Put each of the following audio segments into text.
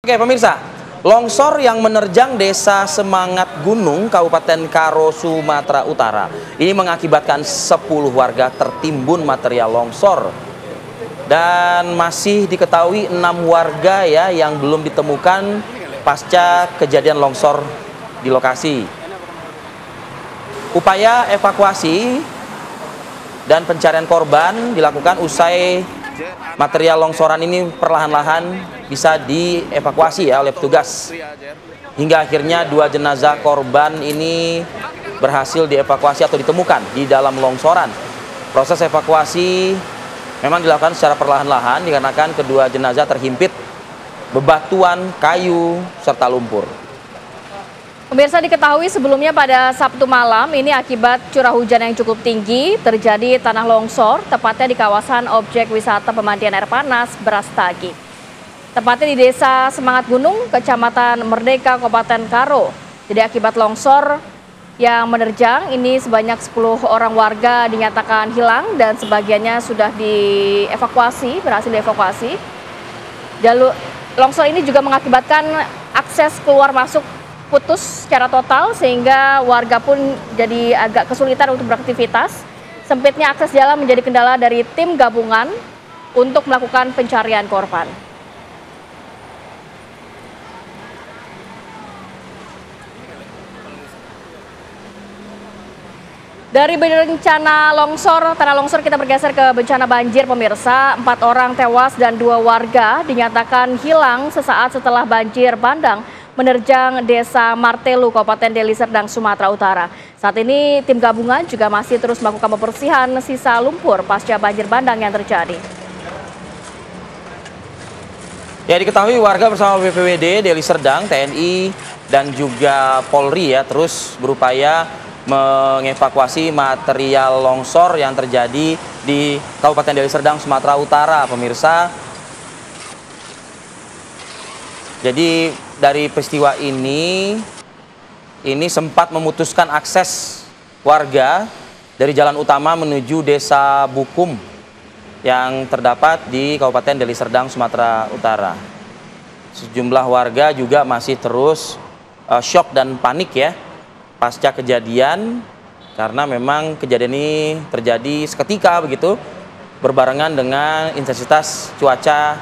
Oke pemirsa, longsor yang menerjang Desa Semangat Gunung, Kabupaten Karo, Sumatera Utara ini mengakibatkan 10 warga tertimbun material longsor. Dan masih diketahui 6 warga ya yang belum ditemukan pasca kejadian longsor di lokasi. Upaya evakuasi dan pencarian korban dilakukan usai material longsoran ini perlahan-lahan bisa dievakuasi ya oleh petugas. Hingga akhirnya 2 jenazah korban ini berhasil dievakuasi atau ditemukan di dalam longsoran. Proses evakuasi memang dilakukan secara perlahan-lahan dikarenakan kedua jenazah terhimpit bebatuan, kayu, serta lumpur. Pemirsa, diketahui sebelumnya pada Sabtu malam ini akibat curah hujan yang cukup tinggi terjadi tanah longsor tepatnya di kawasan objek wisata pemandian air panas Brastagi. Tepatnya di Desa Semangat Gunung, Kecamatan Merdeka, Kabupaten Karo. Jadi akibat longsor yang menerjang ini sebanyak 10 orang warga dinyatakan hilang dan sebagiannya sudah dievakuasi, berhasil dievakuasi. Jalur longsor ini juga mengakibatkan akses keluar masuk putus secara total sehingga warga pun jadi agak kesulitan untuk beraktivitas. Sempitnya akses jalan menjadi kendala dari tim gabungan untuk melakukan pencarian korban. Dari bencana longsor, tanah longsor kita bergeser ke bencana banjir pemirsa. 4 orang tewas dan 2 warga dinyatakan hilang sesaat setelah banjir bandang menerjang Desa Martelu, Kabupaten Deli Serdang, Sumatera Utara. Saat ini tim gabungan juga masih terus melakukan pembersihan sisa lumpur pasca banjir bandang yang terjadi. Ya, diketahui warga bersama BPBD Deli Serdang, TNI, dan juga Polri ya terus berupaya mengevakuasi material longsor yang terjadi di Kabupaten Deli Serdang, Sumatera Utara, pemirsa. Jadi dari peristiwa ini sempat memutuskan akses warga dari jalan utama menuju Desa Bukum yang terdapat di Kabupaten Deli Serdang, Sumatera Utara. Sejumlah warga juga masih terus syok dan panik ya pasca kejadian, karena memang kejadian ini terjadi seketika begitu, berbarengan dengan intensitas cuaca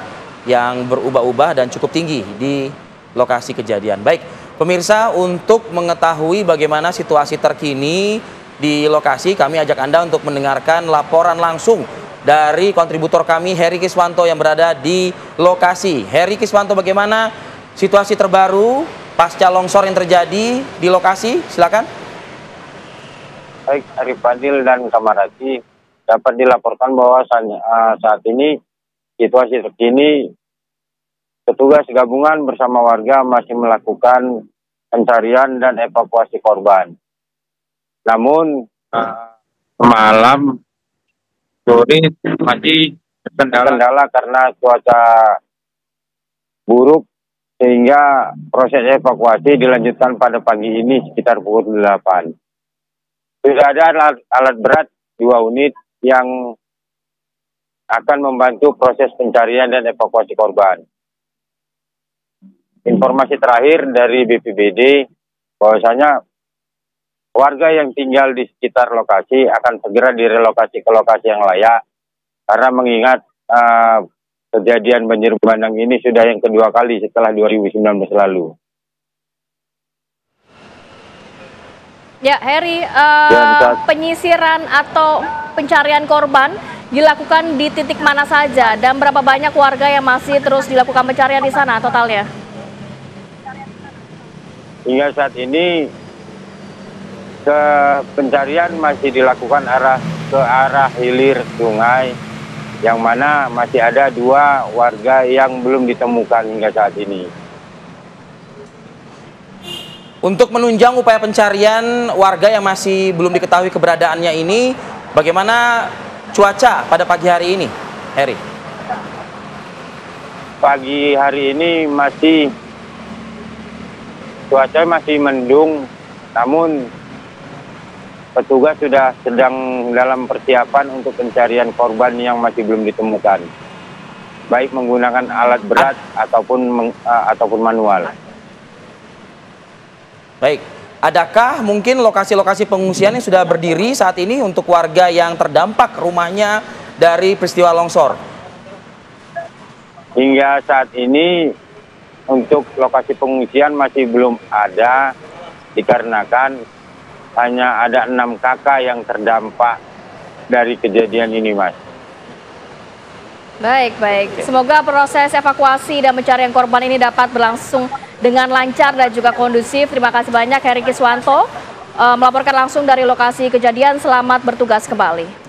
yang berubah-ubah dan cukup tinggi di lokasi kejadian. Baik, pemirsa, untuk mengetahui bagaimana situasi terkini di lokasi, kami ajak Anda untuk mendengarkan laporan langsung dari kontributor kami, Heri Kiswanto, yang berada di lokasi. Heri Kiswanto, bagaimana situasi terbaru pasca longsor yang terjadi di lokasi? Silakan. Baik, Arif Fadil dan Kamarati, dapat dilaporkan bahwa saat ini situasi terkini petugas gabungan bersama warga masih melakukan pencarian dan evakuasi korban. Namun malam sore masih terkendala karena cuaca buruk, sehingga proses evakuasi dilanjutkan pada pagi ini sekitar pukul 8. Sudah ada alat berat 2 unit yang akan membantu proses pencarian dan evakuasi korban. Informasi terakhir dari BPBD bahwasanya warga yang tinggal di sekitar lokasi akan segera direlokasi ke lokasi yang layak, karena mengingat kejadian banjir bandang ini sudah yang kedua kali setelah 2019 lalu. Ya, Heri, penyisiran atau pencarian korban dilakukan di titik mana saja dan berapa banyak warga yang masih terus dilakukan pencarian di sana totalnya? Hingga saat ini pencarian masih dilakukan ke arah hilir sungai, yang mana masih ada 2 warga yang belum ditemukan hingga saat ini. Untuk menunjang upaya pencarian warga yang masih belum diketahui keberadaannya ini, bagaimana cuaca pada pagi hari ini, Heri? Pagi hari ini cuaca masih mendung, namun petugas sudah sedang dalam persiapan untuk pencarian korban yang masih belum ditemukan. baik menggunakan alat berat ataupun manual. Baik, adakah mungkin lokasi-lokasi pengungsian yang sudah berdiri saat ini untuk warga yang terdampak rumahnya dari peristiwa longsor? Hingga saat ini untuk lokasi pengungsian masih belum ada, dikarenakan hanya ada 6 kakak yang terdampak dari kejadian ini, Mas. Baik, baik. Semoga proses evakuasi dan pencarian korban ini dapat berlangsung dengan lancar dan juga kondusif. Terima kasih banyak Heri Kiswanto melaporkan langsung dari lokasi kejadian. Selamat bertugas kembali.